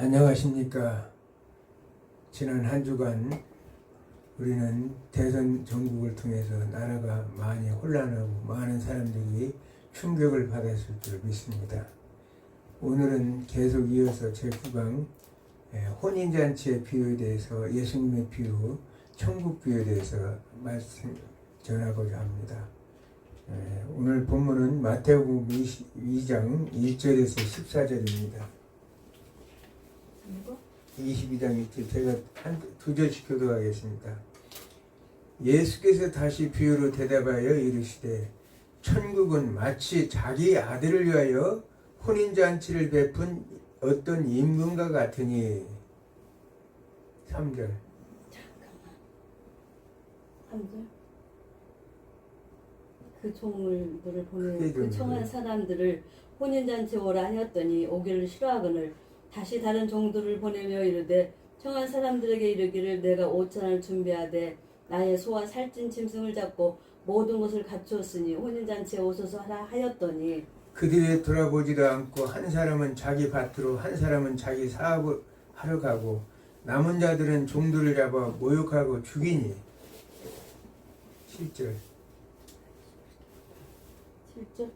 안녕하십니까. 지난 한 주간 우리는 대선 정국을 통해서 나라가 많이 혼란하고 많은 사람들이 충격을 받았을 줄 믿습니다. 오늘은 계속 이어서 제9강 혼인잔치의 비유에 대해서, 예수님의 비유, 천국 비유에 대해서 말씀 전하고자 합니다. 오늘 본문은 마태복음 22장 1절에서 14절입니다. 22장 1절 제가 두 절씩 교도하겠습니다. 예수께서 다시 비유로 대답하여 이르시되 천국은 마치 자기 아들을 위하여 혼인잔치를 베푼 어떤 임금과 같으니. 3절. 잠깐만. 3절. 그 종들을 보내 그 청한 사람들을 혼인잔치 오라 하였더니 오기를 싫어하거늘 다시 다른 종들을 보내며 이르되 청한 사람들에게 이르기를 내가 5천을 준비하되 나의 소와 살찐 짐승을 잡고 모든 것을 갖추었으니 혼인잔치에 오소서 하라 하였더니 그들이 돌아보지도 않고 한 사람은 자기 밭으로 한 사람은 자기 사업을 하러 가고 남은 자들은 종들을 잡아 모욕하고 죽이니. 7절. 7절.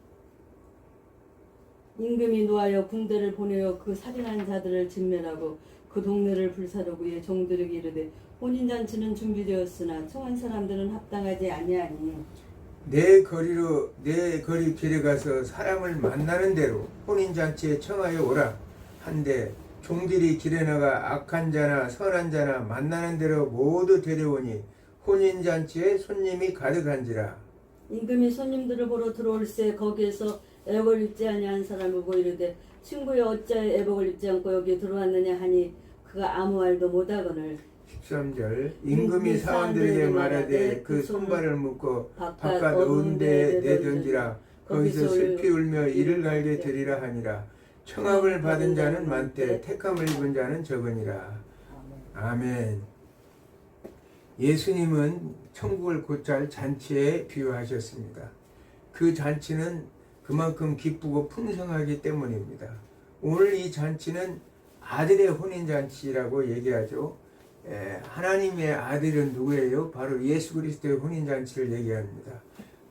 임금이 노하여 군대를 보내어 그 살인한 자들을 진멸하고 그 동네를 불사르고 이에 종들에게 이르되 혼인잔치는 준비되었으나 청한 사람들은 합당하지 아니하니 내 거리 길에 가서 사람을 만나는 대로 혼인잔치에 청하여 오라 한데 종들이 길에 나가 악한 자나 선한 자나 만나는 대로 모두 데려오니 혼인잔치에 손님이 가득한지라. 임금이 손님들을 보러 들어올세 거기에서 애복을 입지 아니한 사람을 보고 이르되 친구여 어찌하여 애복을 입지 않고 여기 들어왔느냐 하니 그가 아무 말도 못하거늘. 13절. 임금이 사원들에게 말하되 그 손발을 묶고 바깥 어두운 데에 내던지라. 거기서 슬피 울며 이를 갈게 되리라 하니라. 청함을 받은 자는 많되 택함을 입은 자는 적으니라. 아멘. 예수님은 천국을 곧잘 잔치에 비유하셨습니다. 그 잔치는 그만큼 기쁘고 풍성하기 때문입니다. 오늘 이 잔치는 아들의 혼인잔치라고 얘기하죠. 하나님의 아들은 누구예요? 바로 예수 그리스도의 혼인잔치를 얘기합니다.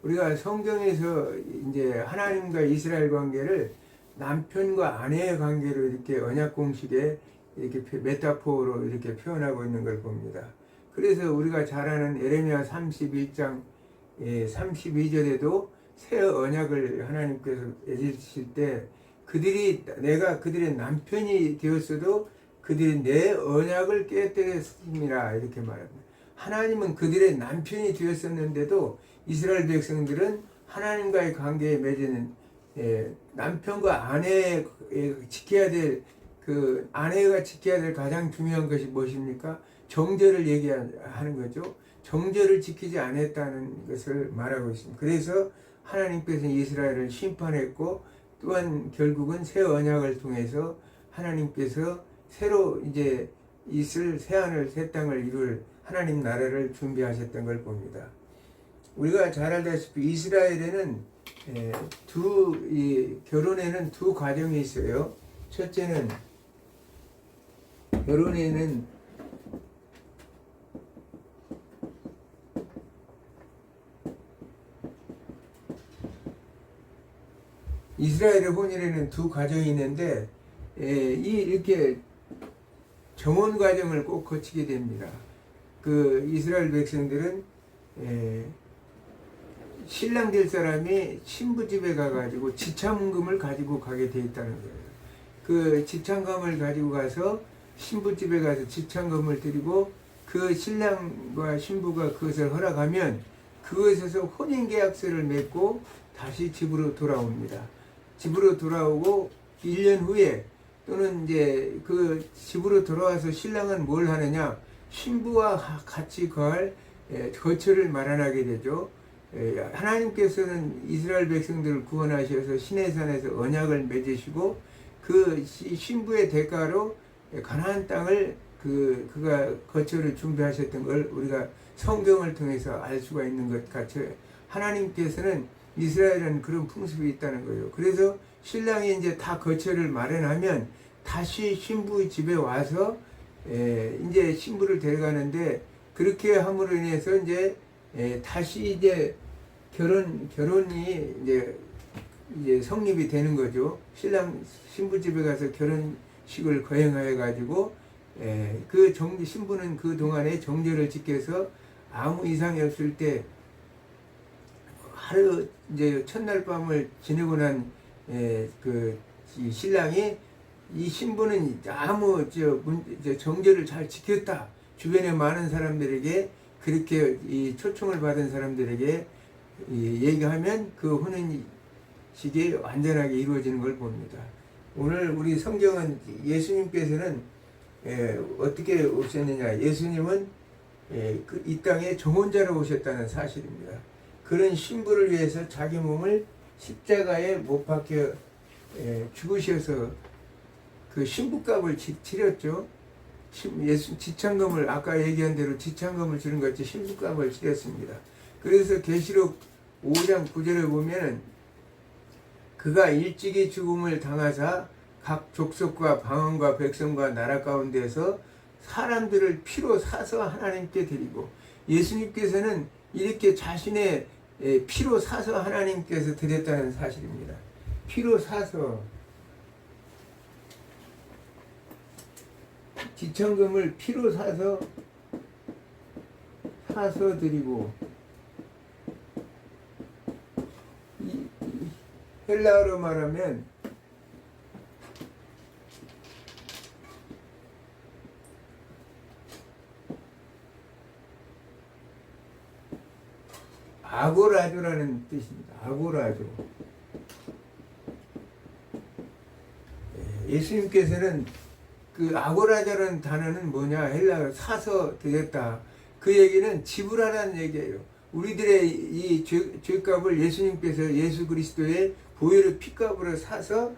우리가 성경에서 이제 하나님과 이스라엘 관계를 남편과 아내의 관계로 이렇게 언약 공식에 이렇게 메타포로 이렇게 표현하고 있는 걸 봅니다. 그래서 우리가 잘 아는 예레미야 31장 32절에도 새 언약을 하나님께서 맺으실 때 내가 그들의 남편이 되었어도 그들이 내 언약을 깨뜨렸음이라 이렇게 말합니다. 하나님은 그들의 남편이 되었었는데도 이스라엘 백성들은 하나님과의 관계에 맺은 남편과 아내의 지켜야 될 그 아내가 지켜야 될 가장 중요한 것이 무엇입니까? 정절을 얘기하는 거죠. 정절을 지키지 않았다는 것을 말하고 있습니다. 그래서 하나님께서 이스라엘을 심판했고 또한 결국은 새 언약을 통해서 하나님께서 새로 이제 있을 새하늘 새 땅을 이룰 하나님 나라를 준비하셨던 걸 봅니다. 우리가 잘 알다시피 이스라엘에는 결혼에는 두 과정이 있어요. 첫째는 결혼에는 이스라엘의 혼인에는 두 과정이 있는데 이렇게 정혼 과정을 꼭 거치게 됩니다. 그 이스라엘 백성들은 신랑 될 사람이 신부 집에 가가지고 지참금을 가지고 가게 돼 있다는 거예요. 그 지참금을 가지고 가서 신부 집에 가서 지참금을 드리고 그 신랑과 신부가 그것을 허락하면 그것에서 혼인 계약서를 맺고 다시 집으로 돌아옵니다. 집으로 돌아오고 1년 후에 또는 이제 그 집으로 돌아와서 신랑은 뭘 하느냐? 신부와 같이 거할 거처를 마련하게 되죠. 하나님께서는 이스라엘 백성들을 구원하셔서 시내산에서 언약을 맺으시고 그 신부의 대가로 가나안 땅을 그가 거처를 준비하셨던 걸 우리가 성경을 통해서 알 수가 있는 것 같이 하나님께서는 이스라엘은 그런 풍습이 있다는 거예요. 그래서 신랑이 이제 다 거처를 마련하면 다시 신부 집에 와서 이제 신부를 데려가는데, 그렇게 함으로 인해서 이제 다시 이제 결혼이 이제 성립이 되는 거죠. 신부 집에 가서 결혼식을 거행해 가지고 그 신부는 그 동안에 정제를 지켜서 아무 이상이 없을 때 하루 이제 첫날 밤을 지내고 난 이 신랑이, 이 신부는 아무 정제를 잘 지켰다, 주변에 많은 사람들에게 그렇게 이 초청을 받은 사람들에게 얘기하면 그 혼인식이 완전하게 이루어지는 걸 봅니다. 오늘 우리 성경은 예수님께서는 어떻게 오셨느냐, 예수님은 이 땅에 정혼자로 오셨다는 사실입니다. 그런 신부를 위해서 자기 몸을 십자가에 못 박혀 죽으셔서 그 신부값을 치렀죠. 예수 지창금을, 아까 얘기한 대로 지창금을 주는 것 같이 신부값을 치렀습니다. 그래서 계시록 5장 9절에 보면은 그가 일찍이 죽음을 당하사 각 족속과 방언과 백성과 나라 가운데서 사람들을 피로 사서 하나님께 드리고, 예수님께서는 이렇게 자신의 피로 사서 하나님께서 드렸다는 사실입니다. 피로 사서, 지천금을 피로 사서 드리고, 헬라어로 말하면 아고라조라는 뜻입니다. 아고라조. 예수님께서는 그 아고라조라는 단어는 뭐냐, 헬라어 사서 드렸다. 그 얘기는 지불하라는 얘기예요. 우리들의 이 죄값을 예수님께서 예수 그리스도의 보혈의 피값으로 사서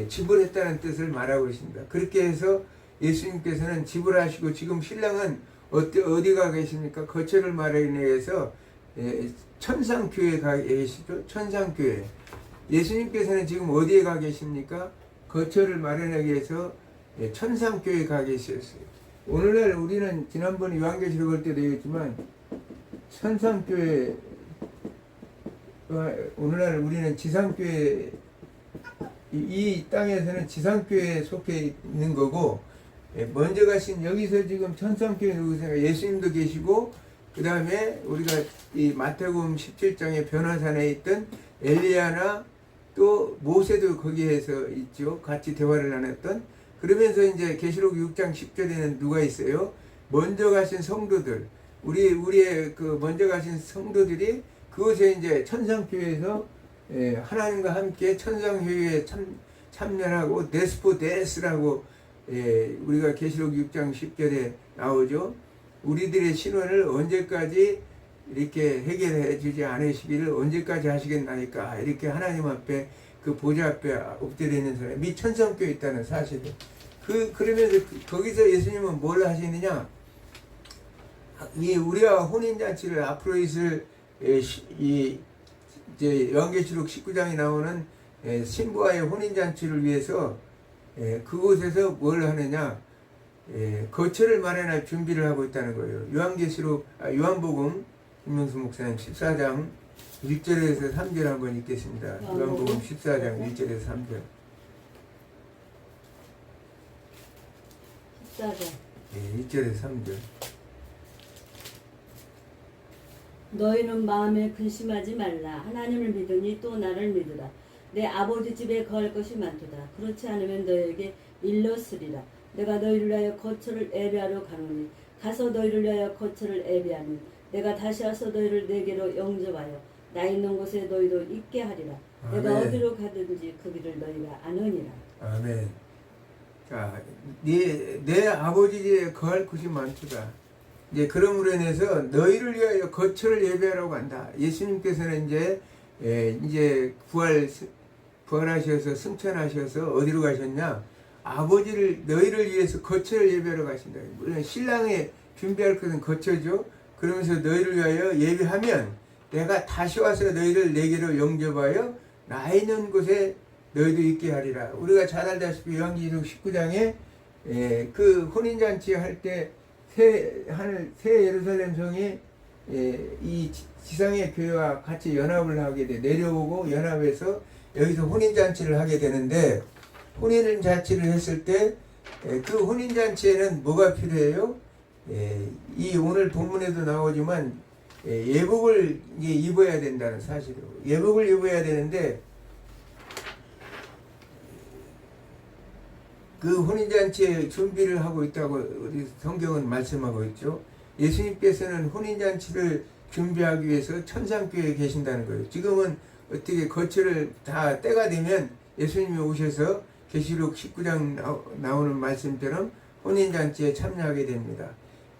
지불했다는 뜻을 말하고 있습니다. 그렇게 해서 예수님께서는 지불하시고, 지금 신랑은 어디가 계십니까? 거처를 마련하기 위해서 천상교회에 가 계시죠. 천상교회. 예수님께서는 지금 어디에 가 계십니까? 거처를 마련하기 위해서 천상교회에 가 계셨어요. 오늘날 우리는 지난번 요한계시록 할 때도 얘기했지만, 천상교회, 오늘날 우리는 지상교회, 이 땅에서는 지상교회에 속해 있는 거고, 먼저 가신 여기서 지금 천상교회 누구세요? 예수님도 계시고, 그 다음에 우리가 이 마태복음 17장의 변화산에 있던 엘리야나 또 모세도 거기에서 있죠. 같이 대화를 나눴던. 그러면서 이제 계시록 6장 10절에는 누가 있어요? 먼저 가신 성도들, 우리의 그 먼저 가신 성도들이 그곳에 이제 천상교회에서 하나님과 함께 천상회의에 참여하고 데스포데스라고 우리가 계시록 6장 10절에 나오죠. 우리들의 신원을 언제까지 이렇게 해결해 주지 않으시기를 언제까지 하시겠나니까, 이렇게 하나님 앞에 그 보좌 앞에 엎드려 있는 사람이 천상교회에 있다는 사실이에요. 그러면서 거기서 예수님은 뭘 하시느냐, 이 우리와 혼인잔치를 앞으로 있을 이제 요한계시록 19장에 나오는 신부와의 혼인잔치를 위해서 그곳에서 뭘 하느냐, 거처를 마련할 준비를 하고 있다는 거예요. 요한복음, 김명수 목사님 14장 1절에서 3절 한번 읽겠습니다. 요한복음 14장 1절에서 3절. 14절. 1절에서 3절. 너희는 마음에 근심하지 말라. 하나님을 믿으니 또 나를 믿으라. 내 아버지 집에 거할 것이 많도다. 그렇지 않으면 너희에게 일렀으리라. 내가 너희를 위하여 거처를 예비하러 가노니 가서 너희를 위하여 거처를 예비하니 내가 다시 와서 너희를 내게로 영접하여 나 있는 곳에 너희도 있게 하리라. 아멘. 내가 어디로 가든지 그 길을 너희가 아느니라. 아멘. 자, 내 아버지 집에 거할 곳이 많도다. 이제 그러므로 인해서 너희를 위하여 거처를 예배하라고 한다. 예수님께서는 이제 부활하셔서 승천하셔서 어디로 가셨냐? 너희를 위해서 거처를 예배하러 가신다. 물론 신랑이 준비할 것은 거처죠. 그러면서 너희를 위하여 예배하면 내가 다시 와서 너희를 내게로 영접하여 나 있는 곳에 너희도 있게 하리라. 우리가 잘 알다시피 요한계시록 19장에 그 혼인잔치 할 때 새 예루살렘 성이 이 지상의 교회와 같이 연합을 하게 돼 내려오고 연합해서 여기서 혼인잔치를 하게 되는데, 혼인잔치를 했을 때 그 혼인잔치에는 뭐가 필요해요? 이 오늘 본문에도 나오지만 예복을 입어야 된다는 사실이에요. 예복을 입어야 되는데, 그 혼인잔치에 준비를 하고 있다고 우리 성경은 말씀하고 있죠. 예수님께서는 혼인잔치를 준비하기 위해서 천상교회에 계신다는 거예요. 지금은 어떻게 거처를 다 때가 되면 예수님이 오셔서 계시록 19장 나오는 말씀처럼 혼인잔치에 참여하게 됩니다.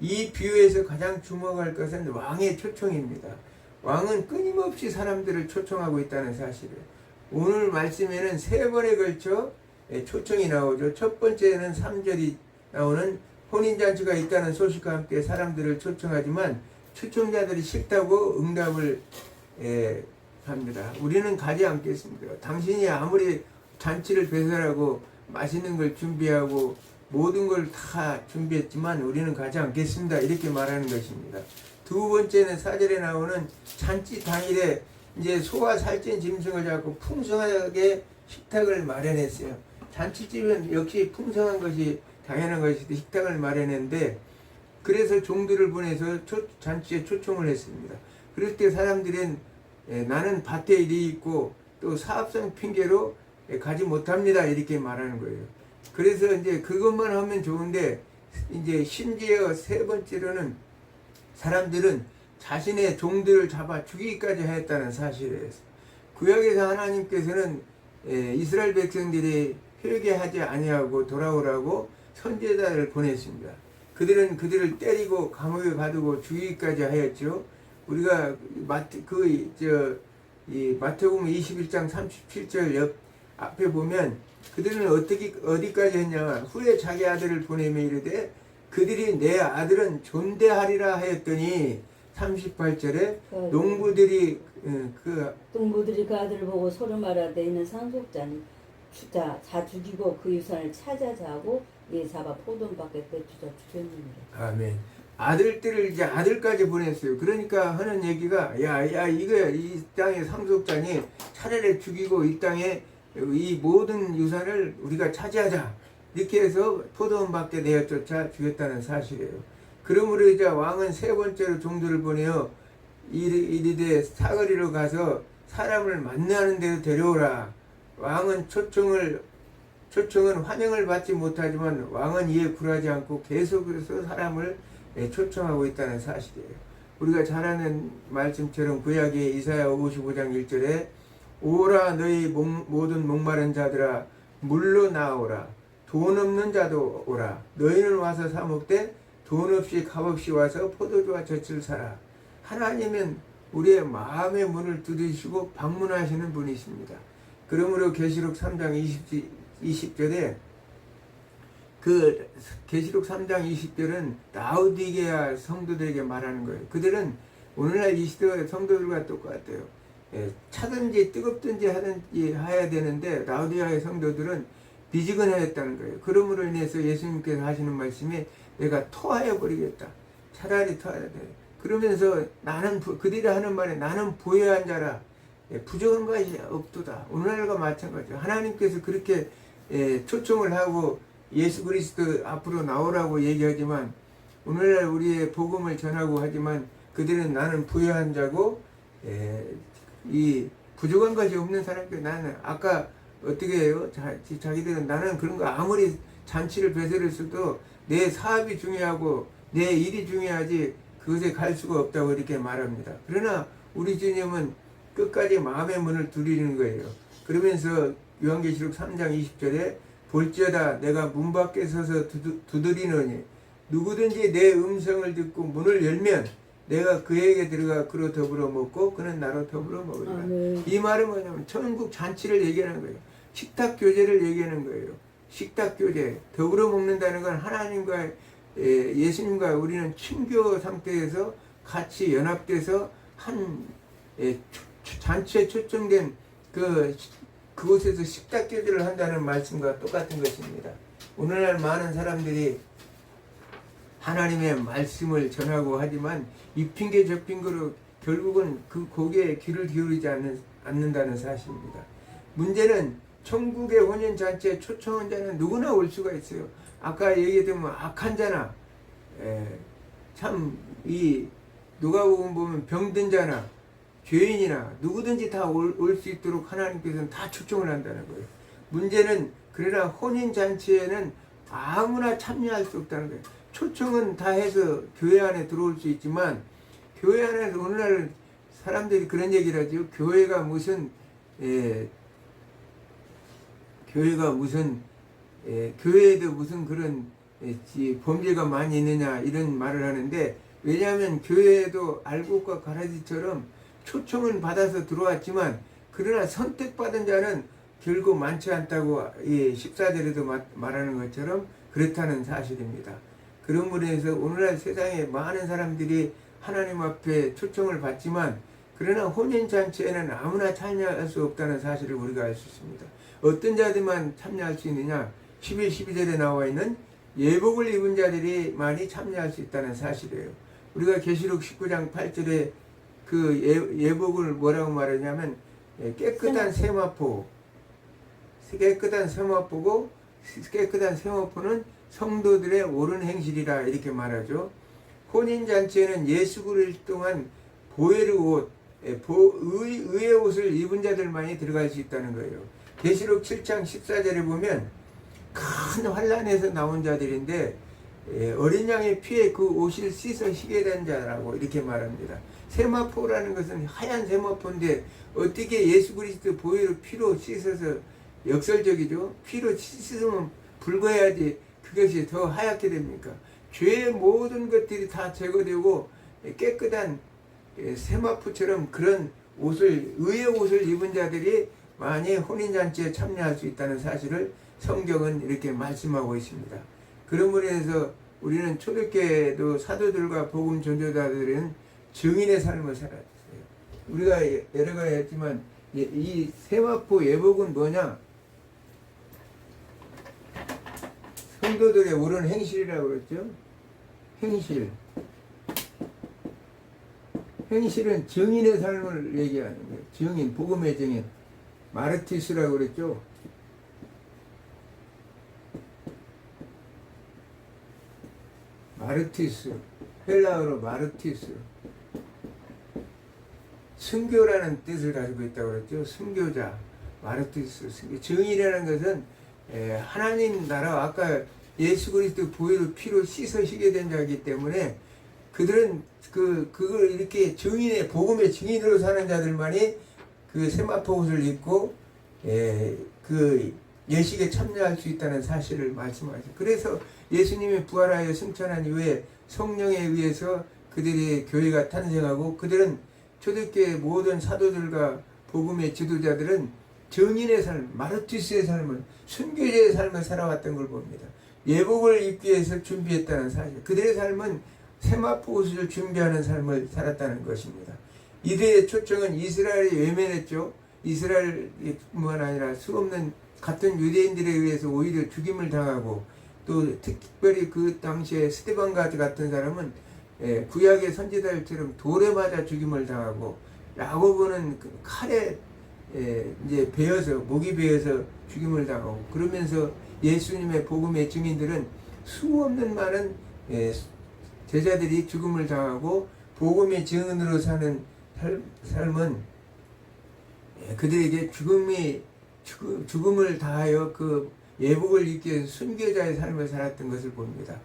이 비유에서 가장 주목할 것은 왕의 초청입니다. 왕은 끊임없이 사람들을 초청하고 있다는 사실이에요. 오늘 말씀에는 3번에 걸쳐 초청이 나오죠. 첫 번째는 3절이 나오는 혼인잔치가 있다는 소식과 함께 사람들을 초청하지만 초청자들이 싫다고 응답을 합니다. 우리는 가지 않겠습니다. 당신이 아무리 잔치를 배설하고 맛있는 걸 준비하고 모든 걸 다 준비했지만 우리는 가지 않겠습니다. 이렇게 말하는 것입니다. 두 번째는 4절에 나오는 잔치 당일에 이제 소와 살찐 짐승을 잡고 풍성하게 식탁을 마련했어요. 잔치집은 역시 풍성한 것이 당연한 것이 식탁을 마련했는데, 그래서 종들을 보내서 잔치에 초청을 했습니다. 그럴 때 사람들은 나는 밭에 일이 있고 또 사업성 핑계로 가지 못합니다. 이렇게 말하는 거예요. 그래서 이제 그것만 하면 좋은데, 이제 심지어 3번째로는 사람들은 자신의 종들을 잡아 죽이기까지 하였다는 사실이에요. 구약에서 하나님께서는 이스라엘 백성들이 회개하지 아니하고 돌아오라고 선지자를 보냈습니다. 그들은 그들을 때리고 감옥에 가두고 죽이기까지 하였죠. 우리가 마태복음 21장 37절 옆 앞에 보면 그들은 어디까지 했냐, 후에 자기 아들을 보내며 이르되 그들이 내 아들은 존대하리라 하였더니 38절에 농부들이 그 아들을 보고 서로 말하되 이는 상속자니 자 죽이고 그 유산을 차지하자 하고 예 잡아 포도원 밖에 내주자 죽였느니라. 아멘. 아들들을 이제 아들까지 보냈어요. 그러니까 하는 얘기가 야 이거야, 이 땅의 상속자니 차라리 죽이고 이 땅에 이 모든 유산을 우리가 차지하자, 이렇게 해서 포도원 밖에 내어쫓아 죽였다는 사실이에요. 그러므로 이제 왕은 3번째로 종들을 보내어 이르되 사거리로 가서 사람을 만나는 데로 데려오라. 왕은 초청은 환영을 받지 못하지만 왕은 이에 굴하지 않고 계속해서 사람을 초청하고 있다는 사실이에요. 우리가 잘 아는 말씀처럼 구약의 이사야 55장 1절에 오라 너희 모든 목마른 자들아 물로 나오라, 돈 없는 자도 오라, 너희는 와서 사 먹되 돈 없이 값없이 와서 포도주와 젖을 사라. 하나님은 우리의 마음의 문을 두드리시고 방문하시는 분이십니다. 그러므로 계시록 3장 20절에 그 계시록 3장 20절은 라우디게아 성도들에게 말하는 거예요. 그들은 오늘날 이 시대 성도들과 똑같아요. 차든지 뜨겁든지 하든지 해야 되는데 라우디게아의 성도들은 미지근하였다는 거예요. 그러므로 인해서 예수님께서 하시는 말씀이 내가 토하여 버리겠다. 차라리 토하야 돼. 그러면서 나는 그들이 하는 말에 나는 부유한 자라 부족한 것이 없도다. 오늘날과 마찬가지죠. 하나님께서 그렇게 초청을 하고 예수 그리스도 앞으로 나오라고 얘기하지만, 오늘날 우리의 복음을 전하고 하지만 그들은 나는 부유한 자고 이 부족한 것이 없는 사람들, 나는 아까 어떻게 해요? 자기들은 나는 그런 거 아무리 잔치를 베풀었어도 내 사업이 중요하고 내 일이 중요하지 그것에 갈 수가 없다고 이렇게 말합니다. 그러나 우리 주님은 끝까지 마음의 문을 두드리는 거예요. 그러면서 요한계시록 3장 20절에 볼지어다 내가 문 밖에 서서 두드리노니 누구든지 내 음성을 듣고 문을 열면 내가 그에게 들어가 그로 더불어 먹고 그는 나로 더불어 먹으리라. 아멘. 이 말은 뭐냐면 천국 잔치를 얘기하는 거예요. 식탁 교제를 얘기하는 거예요. 식탁 교제, 더불어 먹는다는 건 하나님과 예수님과 우리는 친교 상태에서 같이 연합돼서 한 잔치에 초청된 그 그곳에서 십자교제를 한다는 말씀과 똑같은 것입니다. 오늘날 많은 사람들이 하나님의 말씀을 전하고 하지만 이 핑계 저 핑계로 결국은 그 거기에 귀를 기울이지 않는다는 사실입니다. 문제는 천국의 혼인잔치에 초청한 자는 누구나 올 수가 있어요. 아까 얘기했던 악한 자나 참 이 누가복음 보면 병든 자나 죄인이나 누구든지 다 올 수 있도록 하나님께서는 다 초청을 한다는 거예요. 문제는 그러나 혼인잔치에는 아무나 참여할 수 없다는 거예요. 초청은 다 해서 교회 안에 들어올 수 있지만 교회 안에서 오늘날 사람들이 그런 얘기를 하죠. 교회가 무슨 교회에도 무슨 그런 범죄가 많이 있느냐 이런 말을 하는데, 왜냐하면 교회에도 알곡과 가라지처럼 초청은 받아서 들어왔지만 그러나 선택받은 자는 결국 많지 않다고 14절에도 말하는 것처럼 그렇다는 사실입니다. 그런 면에서 오늘날 세상에 많은 사람들이 하나님 앞에 초청을 받지만 그러나 혼인잔치에는 아무나 참여할 수 없다는 사실을 우리가 알 수 있습니다. 어떤 자들만 참여할 수 있느냐? 11, 12절에 나와 있는 예복을 입은 자들이 많이 참여할 수 있다는 사실이에요. 우리가 계시록 19장 8절에 그 예복을 뭐라고 말하냐면 깨끗한 세마포, 깨끗한 세마포고, 깨끗한 세마포는 성도들의 옳은 행실이라 이렇게 말하죠. 혼인잔치에는 예수 그리스도 동안 보혜의 옷, 의의 옷을 입은 자들만이 들어갈 수 있다는 거예요. 계시록 7장 14절에 보면 큰 환란에서 나온 자들인데 어린 양의 피에 그 옷을 씻어 희게 된 자라고 이렇게 말합니다. 세마포라는 것은 하얀 세마포인데 어떻게 예수 그리스도 보혈의 피로 씻어서, 역설적이죠. 피로 씻으면 붉어야지 그것이 더 하얗게 됩니까? 죄의 모든 것들이 다 제거되고 깨끗한 세마포처럼 그런 옷을, 의의 옷을 입은 자들이 많이 혼인잔치에 참여할 수 있다는 사실을 성경은 이렇게 말씀하고 있습니다. 그런 면에서 우리는 초대교회도 사도들과 복음 전도자들은 증인의 삶을 살았어요. 우리가 여러 가지 했지만 이 세마포 예복은 뭐냐? 성도들의 옳은 행실이라고 그랬죠. 행실. 행실은 증인의 삶을 얘기하는 거예요. 증인, 복음의 증인. 마르티스라고 그랬죠. 마르티스, 헬라어로 마르티스. 순교라는 뜻을 가지고 있다고 그랬죠. 순교자, 마르티스. 증인이라는 것은 하나님 나라, 아까 예수 그리스도 보혈의 피로 씻으시게 된 자이기 때문에 그들은 그걸 이렇게 증인의, 복음의 증인으로 사는 자들만이 그 세마포 옷을 입고 그 예식에 참여할 수 있다는 사실을 말씀하죠. 그래서 예수님이 부활하여 승천한 이후에 성령에 의해서 그들의 교회가 탄생하고, 그들은 초대교회 모든 사도들과 복음의 지도자들은 증인의 삶, 마르티스의 삶을, 순교자의 삶을 살아왔던 걸 봅니다. 예복을 입기 위해서 준비했다는 사실, 그들의 삶은 세마포 옷을 준비하는 삶을 살았다는 것입니다. 이들의 초청은 이스라엘이 외면했죠. 이스라엘뿐만 아니라 수없는 같은 유대인들에 의해서 오히려 죽임을 당하고, 또 특별히 그 당시에 스데반과 같은 사람은 구약의 선지자들처럼 돌에 맞아 죽임을 당하고, 야고보는 그 칼에 이제 베어서, 목이 베어서 죽임을 당하고, 그러면서 예수님의 복음의 증인들은 수없는 많은 제자들이 죽음을 당하고, 복음의 증인으로 사는 삶은 그들에게 죽음을 다하여 그 예복을 입기 위해서 순교자의 삶을 살았던 것을 봅니다.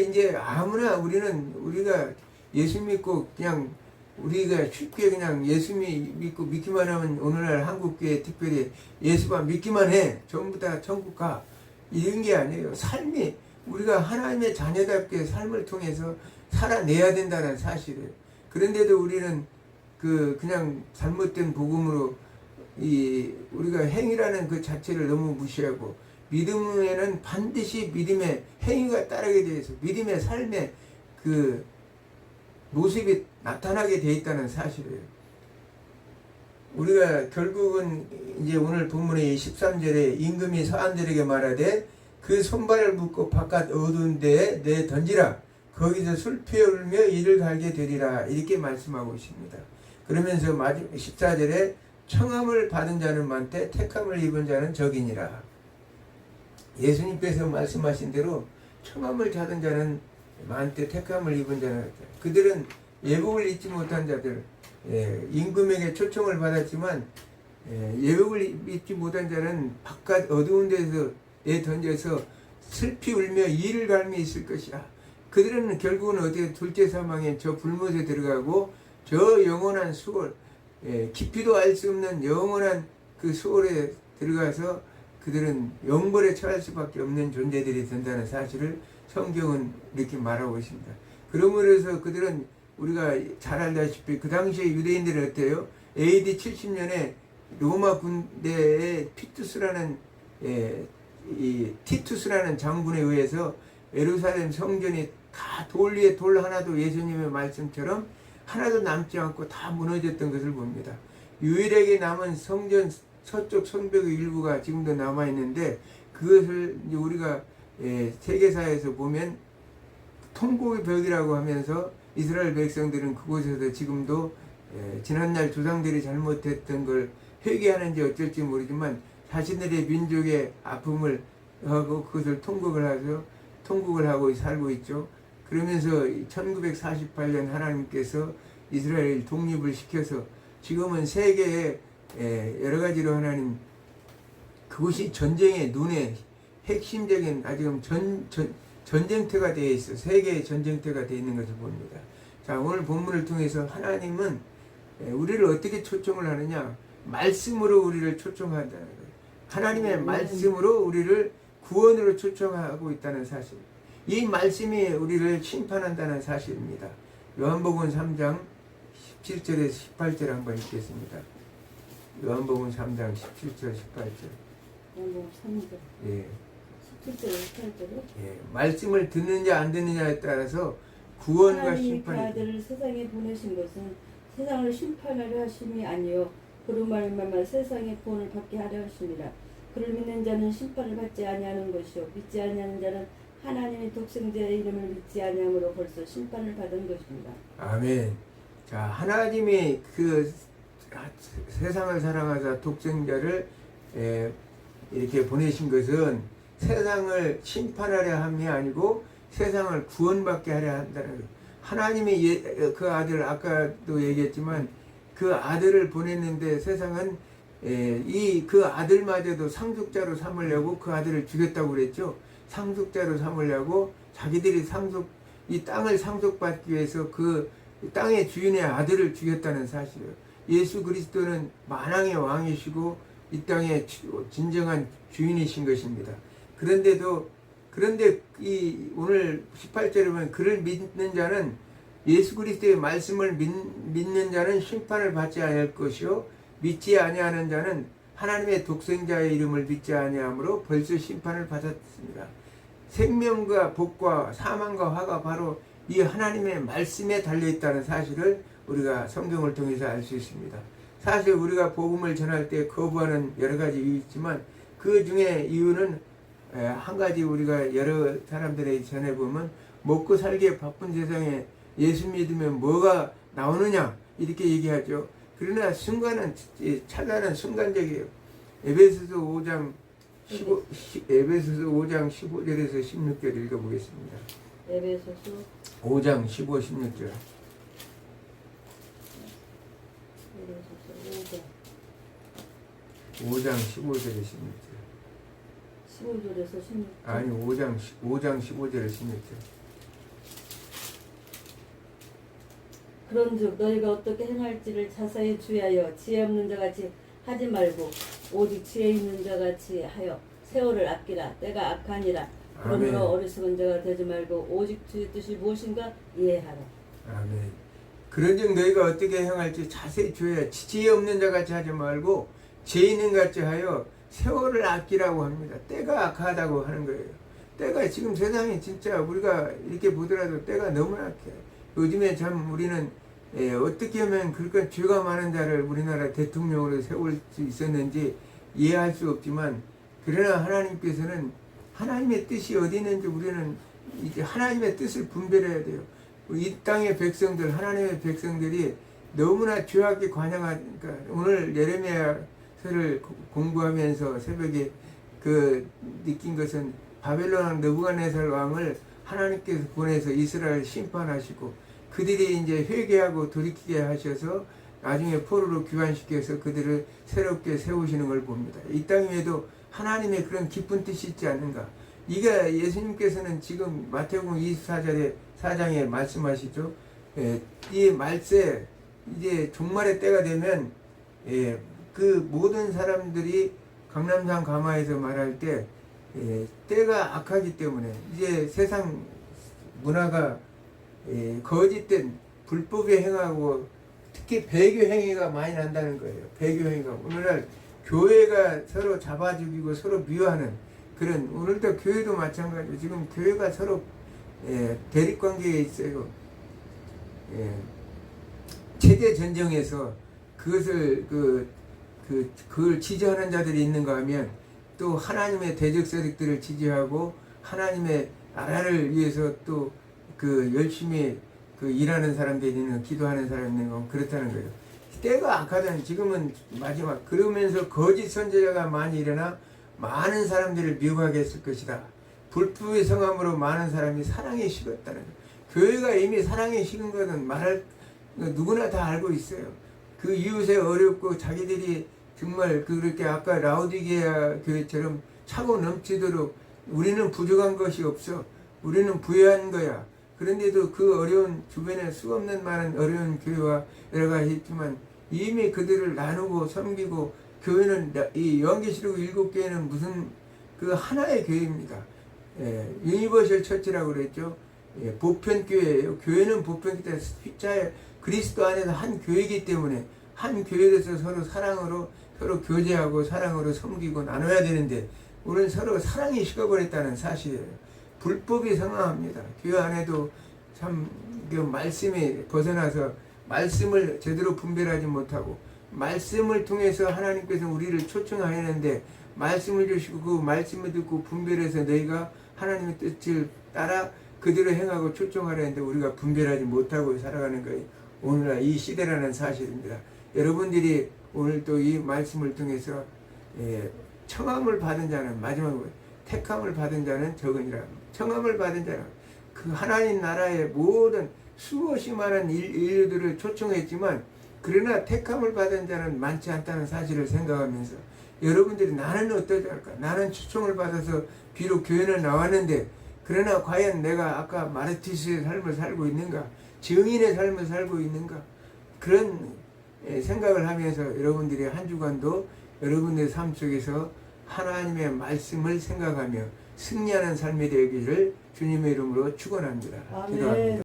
이제 아무나 우리가 예수 믿고 그냥 우리가 쉽게 그냥 예수 믿고 믿기만 하면, 오늘날 한국교회 특별히 예수만 믿기만 해, 전부 다 천국 가, 이런 게 아니에요. 삶이 우리가 하나님의 자녀답게 삶을 통해서 살아내야 된다는 사실이에요. 그런데도 우리는 그냥 잘못된 복음으로 우리가 행위라는 그 자체를 너무 무시하고, 믿음에는 반드시 믿음의 행위가 따르게 되어 있어 믿음의 삶의 그 모습이 나타나게 되어 있다는 사실이에요. 우리가 결국은 이제 오늘 본문의 13절에 임금이 사람들에게 말하되 그 손발을 묶고 바깥 어두운 데에 내 던지라. 거기서 술피에 울며 이를 갈게 되리라. 이렇게 말씀하고 있습니다. 그러면서 14절에 청함을 받은 자는 많되 택함을 입은 자는 적이니라. 예수님께서 말씀하신 대로 청함을 받은 자는 많되 택함을 입은 자는 그들은 예복을 입지 못한 자들, 임금에게 초청을 받았지만 예복을 입지 못한 자는 바깥 어두운 데서 던져서 슬피 울며 이를 갈미 있을 것이라. 그들은 결국은 어떻게 둘째 사망에 저 불못에 들어가고 저 영원한 수월, 깊이도 알 수 없는 영원한 그 수월에 들어가서 그들은 영벌에 처할 수밖에 없는 존재들이 된다는 사실을 성경은 이렇게 말하고 있습니다. 그러므로 해서 그들은 우리가 잘 알다시피 그 당시에 유대인들은 어때요? AD 70년에 로마 군대의 티투스라는 장군에 의해서 예루살렘 성전이 다 돌 위에 돌 하나도 예수님의 말씀처럼 하나도 남지 않고 다 무너졌던 것을 봅니다. 유일하게 남은 성전 서쪽 성벽의 일부가 지금도 남아있는데 그것을 이제 우리가 세계사에서 보면 통곡의 벽이라고 하면서 이스라엘 백성들은 그곳에서 지금도 지난날 조상들이 잘못했던 걸 회개하는지 어쩔지 모르지만 자신들의 민족의 아픔을 하고 그것을 통곡을 하고 살고 있죠. 그러면서 1948년 하나님께서 이스라엘 독립을 시켜서 지금은 세계에 여러 가지로 하나님 그것이 전쟁의 눈에 핵심적인 아주 전쟁터가 되어 있어. 세계의 전쟁터가 되어 있는 것을 봅니다. 자, 오늘 본문을 통해서 하나님은 우리를 어떻게 초청을 하느냐? 말씀으로 우리를 초청한다는 거예요. 하나님의 말씀으로 우리를 구원으로 초청하고 있다는 사실. 이 말씀이 우리를 심판한다는 사실입니다. 요한복음 3장 17절에서 18절 한번 읽겠습니다. 요한복음 3장 17절 18절. 요한복음 3장. 예. 17절 18절에. 예. 말씀을 듣느냐 안 듣느냐에 따라서 구원과 하나님이 그 심판이. 아들을 세상에 보내신 것은 세상을 심판하려 하심이 아니요 그로 말미암아 세상의 구원을 받게 하려 하심이라. 그를 믿는 자는 심판을 받지 아니하는 것이요 믿지 아니하는 자는 하나님의 독생자의 이름을 믿지 아니함으로 벌써 심판을 받은 것입니다. 아멘. 자, 하나님이 그 세상을 사랑하사 독생자를 이렇게 보내신 것은 세상을 심판하려 함이 아니고 세상을 구원받게 하려 한다는 거예요. 하나님이 그 아들 아까도 얘기했지만 그 아들을 보냈는데 세상은 그 아들마저도 상속자로 삼으려고 그 아들을 죽였다고 그랬죠. 상속자로 삼으려고 자기들이 이 땅을 상속받기 위해서 그 땅의 주인의 아들을 죽였다는 사실이에요. 예수 그리스도는 만왕의 왕이시고 이 땅의 진정한 주인이신 것입니다. 그런데 오늘 18절에 보면 그를 믿는 자는 예수 그리스도의 말씀을 믿는 자는 심판을 받지 아니할 것이요 믿지 아니하는 자는 하나님의 독생자의 이름을 믿지 아니하므로 벌써 심판을 받았습니다. 생명과 복과 사망과 화가 바로 이 하나님의 말씀에 달려있다는 사실을 우리가 성경을 통해서 알 수 있습니다. 사실 우리가 복음을 전할 때 거부하는 여러 가지 이유 있지만 그 중에 이유는 한 가지 우리가 여러 사람들에게 전해보면 먹고 살기에 바쁜 세상에 예수 믿으면 뭐가 나오느냐 이렇게 얘기하죠. 그러나 차단은 순간적이에요. 에베소서 5장 15절에서 16절 읽어보겠습니다. 에베소서 5장 15, 16절. 5장 15절에 16절. 15절에서 16절. 아니 5장 15절에 16절. 그런즉 너희가 어떻게 행할지를 자세히 주의하여 지혜 없는 자같이 하지 말고 오직 지혜 있는 자같이 하여 세월을 아끼라. 때가 악하니라. 그러므로 어리석은 자가 되지 말고 오직 주의 뜻이 무엇인가 이해하라. 아멘. 그런즉 너희가 어떻게 행할지 자세히 주의하여 지혜 없는 자같이 하지 말고 지혜 있는 같이 하여 세월을 아끼라고 합니다. 때가 악하다고 하는 거예요. 때가 지금 세상에 진짜 우리가 이렇게 보더라도 때가 너무 악해. 요즘에 참 우리는 어떻게 하면 그러니까 죄가 많은 자를 우리나라 대통령으로 세울 수 있었는지 이해할 수 없지만, 그러나 하나님께서는 하나님의 뜻이 어디 있는지 우리는 이제 하나님의 뜻을 분별해야 돼요. 이 땅의 백성들, 하나님의 백성들이 너무나 죄악에 관영하니까, 오늘 예레미야서를 공부하면서 새벽에 느낀 것은, 바벨론 왕 느부갓네살 왕을 하나님께서 보내서 이스라엘 심판하시고 그들이 이제 회개하고 돌이키게 하셔서 나중에 포로로 귀환시켜서 그들을 새롭게 세우시는 걸 봅니다. 이 땅 위에도 하나님의 그런 깊은 뜻이 있지 않는가. 이게 예수님께서는 지금 마태복음 24장에 말씀하시죠. 이 말세 이제 종말의 때가 되면 그 모든 사람들이 강남산 가마에서 말할 때 때가 악하기 때문에 이제 세상 문화가 거짓된 불법에 행하고 특히 배교 행위가 많이 난다는 거예요. 배교 행위가 오늘날 교회가 서로 잡아 죽이고 서로 미워하는 그런, 오늘도 교회도 마찬가지로 지금 교회가 서로 대립관계에 있어요. 체제 전쟁에서 그것을 그걸 지지하는 자들이 있는가 하면, 또 하나님의 대적 세력들을 지지하고 하나님의 나라를 위해서 또 열심히 일하는 사람들이 있는, 기도하는 사람이 있는 건 그렇다는 거예요. 때가 악하다는, 지금은 마지막, 그러면서 거짓 선지자가 많이 일어나 많은 사람들을 미혹하게 했을 것이다. 불법의 성함으로 많은 사람이 사랑에 식었다는 거예요. 교회가 이미 사랑에 식은 것은 누구나 다 알고 있어요. 그 이웃에 어렵고 자기들이 정말 그렇게 아까 라오디게아 교회처럼 차고 넘치도록 우리는 부족한 것이 없어, 우리는 부유한 거야. 그런데도 그 어려운 주변에 수없는 많은 어려운 교회와 여러 가지 있지만 이미 그들을 나누고 섬기고, 교회는 이 요한계시록 7교회는 무슨 하나의 교회입니다. 유니버셜 처치라고 그랬죠. 보편교회예요. 교회는 보편교회, 숫자에 그리스도 안에서 한 교회이기 때문에 한 교회에서 서로 사랑으로 서로 교제하고 사랑으로 섬기고 나눠야 되는데, 우리는 서로 사랑이 식어버렸다는 사실이에요. 불법이 성황합니다. 교회 안에도 참 말씀에 벗어나서 말씀을 제대로 분별하지 못하고, 말씀을 통해서 하나님께서 우리를 초청하였는데 말씀을 주시고 그 말씀을 듣고 분별해서 너희가 하나님의 뜻을 따라 그대로 행하고 초청하려 했는데 우리가 분별하지 못하고 살아가는 거예요. 오늘날 이 시대라는 사실입니다. 여러분들이 오늘 또 이 말씀을 통해서 청함을 받은 자는, 마지막으로 택함을 받은 자는 적으니라. 청함을 받은 자는 그 하나님 나라의 모든 수없이 많은 인류들을 초청했지만, 그러나 택함을 받은 자는 많지 않다는 사실을 생각하면서 여러분들이 나는 어떠지 할까? 나는 초청을 받아서 비록 교회는 나왔는데, 그러나 과연 내가 아까 마르티스의 삶을 살고 있는가? 증인의 삶을 살고 있는가? 그런 생각을 하면서 여러분들이 한 주간도 여러분들의 삶 속에서 하나님의 말씀을 생각하며 승리하는 삶이 되기를 주님의 이름으로 축원합니다. 아멘. 기도합니다.